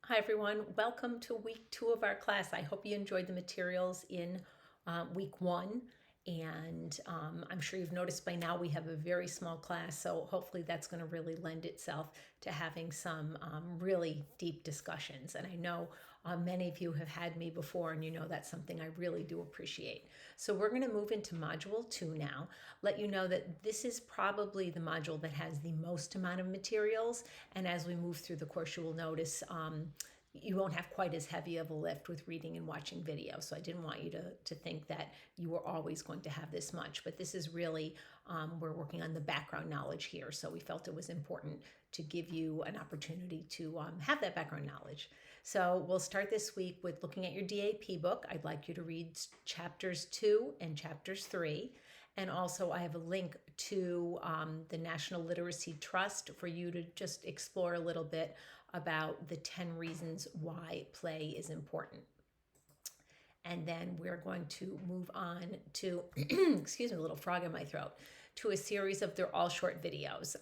Hi everyone, welcome to week 2 of our class. I hope you enjoyed the materials in week 1, and I'm sure you've noticed by now we have a very small class, so hopefully that's going to really lend itself to having some really deep discussions. And I know many of you have had me before, and you know that's something I really do appreciate. So we're going to move into Module 2 now. Let you know that this is probably the module that has the most amount of materials, and as we move through the course you will notice you won't have quite as heavy of a lift with reading and watching video. So I didn't want you to think that you were always going to have this much, but this is really, we're working on the background knowledge here. So we felt it was important to give you an opportunity to have that background knowledge. So we'll start this week with looking at your DAP book. I'd like you to read chapters 2 and chapters 3. And also I have a link to the National Literacy Trust for you to just explore a little bit about the 10 reasons why play is important. And then we're going to move on to, excuse me, a little frog in my throat, to a series of, they're all short videos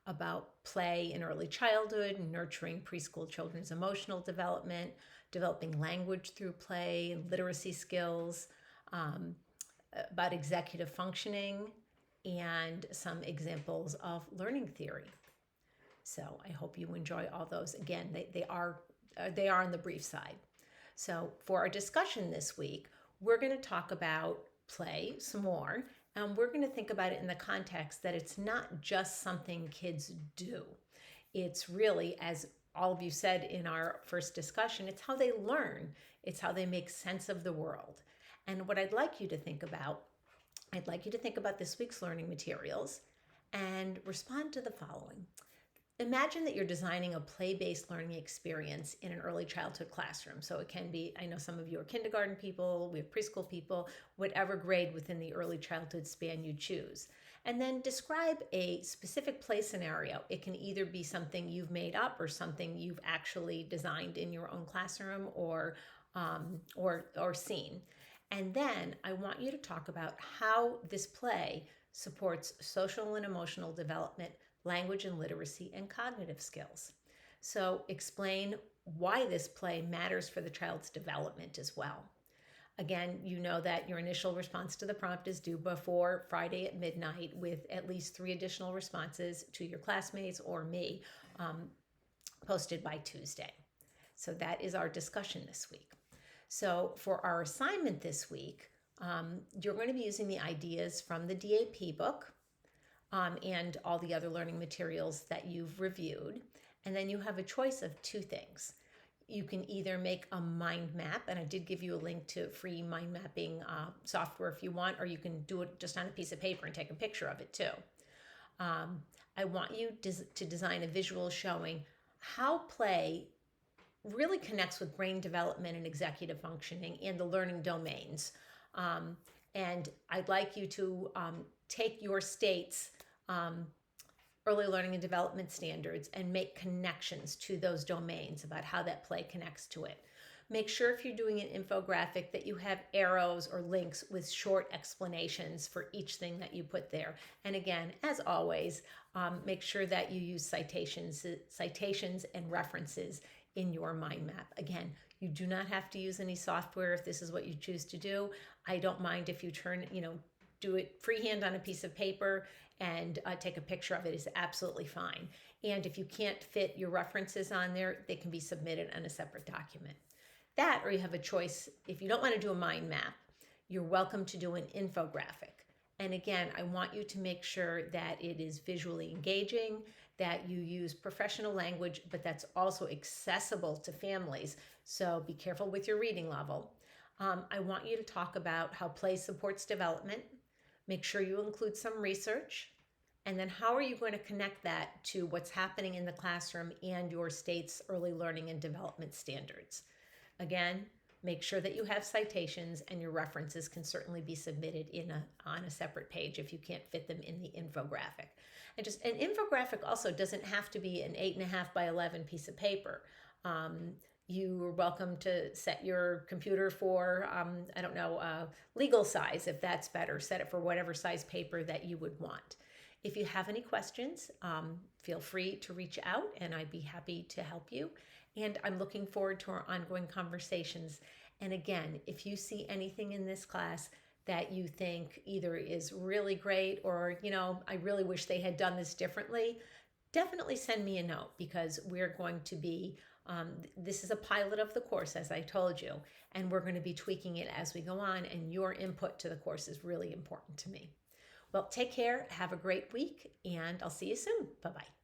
about play in early childhood, nurturing preschool children's emotional development, developing language through play, literacy skills, about executive functioning, and some examples of learning theory. So I hope you enjoy all those. Again, they are on the brief side. So for our discussion this week, we're going to talk about play some more, and we're going to think about it in the context that it's not just something kids do. It's really, as all of you said in our first discussion, it's how they learn. It's how they make sense of the world. And what I'd like you to think about this week's learning materials and respond to the following. Imagine that you're designing a play-based learning experience in an early childhood classroom. So it can be, I know some of you are kindergarten people, we have preschool people, whatever grade within the early childhood span you choose. And then describe a specific play scenario. It can either be something you've made up or something you've actually designed in your own classroom or seen. And then I want you to talk about how this play supports social and emotional development, language and literacy, and cognitive skills. So explain why this play matters for the child's development as well. Again, you know that your initial response to the prompt is due before Friday at midnight with at least 3 additional responses to your classmates or me posted by Tuesday. So that is our discussion this week. So for our assignment this week, you're going to be using the ideas from the DAP book and all the other learning materials that you've reviewed. And then you have a choice of 2 things. You can either make a mind map, and I did give you a link to free mind mapping software if you want, or you can do it just on a piece of paper and take a picture of it too. I want you to design a visual showing how play really connects with brain development and executive functioning and the learning domains. And I'd like you to take your state's early learning and development standards and make connections to those domains about how that play connects to it. Make sure if you're doing an infographic that you have arrows or links with short explanations for each thing that you put there. And again, as always, make sure that you use citations and references in your mind map. Again, you do not have to use any software if this is what you choose to do. I don't mind if you do it freehand on a piece of paper and take a picture of it is absolutely fine. And if you can't fit your references on there, they can be submitted on a separate document. That, or you have a choice, if you don't want to do a mind map, you're welcome to do an infographic. And again, I want you to make sure that it is visually engaging, that you use professional language, but that's also accessible to families. So be careful with your reading level. I want you to talk about how play supports development. Make sure you include some research. And then how are you going to connect that to what's happening in the classroom and your state's early learning and development standards? Again, make sure that you have citations, and your references can certainly be submitted on a separate page if you can't fit them in the infographic. And just an infographic also doesn't have to be an 8.5 by 11 piece of paper. You are welcome to set your computer for, legal size if that's better. Set it for whatever size paper that you would want. If you have any questions, feel free to reach out and I'd be happy to help you. and I'm looking forward to our ongoing conversations. And again, if you see anything in this class that you think either is really great or, I really wish they had done this differently, definitely send me a note, because we're going to be, this is a pilot of the course, as I told you, and we're going to be tweaking it as we go on, and your input to the course is really important to me. Well, take care, have a great week, and I'll see you soon. Bye-bye.